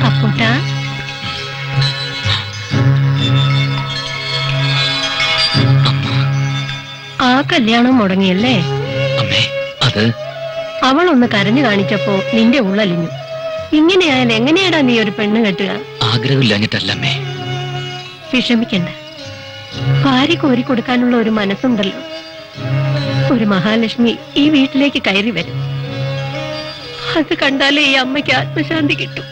അപ്പൂട്ടാ, ആ കല്യാണം മുടങ്ങിയല്ലേ? അത് അവളൊന്ന് കരഞ്ഞു കാണിച്ചപ്പോ നിന്റെ ഉള്ളലിഞ്ഞു. ഇങ്ങനെയായാലും എങ്ങനെയാടാ നീ ഒരു പെണ്ണ് കെട്ടുക? ആഗ്രഹമില്ലാഞ്ഞിട്ടല്ലമ്മേ. വിഷമിക്കണ്ട, ഭാര്യ കോരി കൊടുക്കാനുള്ള ഒരു മനസ്സുണ്ടല്ലോ. ഒരു മഹാലക്ഷ്മി ഈ വീട്ടിലേക്ക് കയറി വരും. അത് കണ്ടാലേ ഈ അമ്മയ്ക്ക് ആത്മശാന്തി കിട്ടും.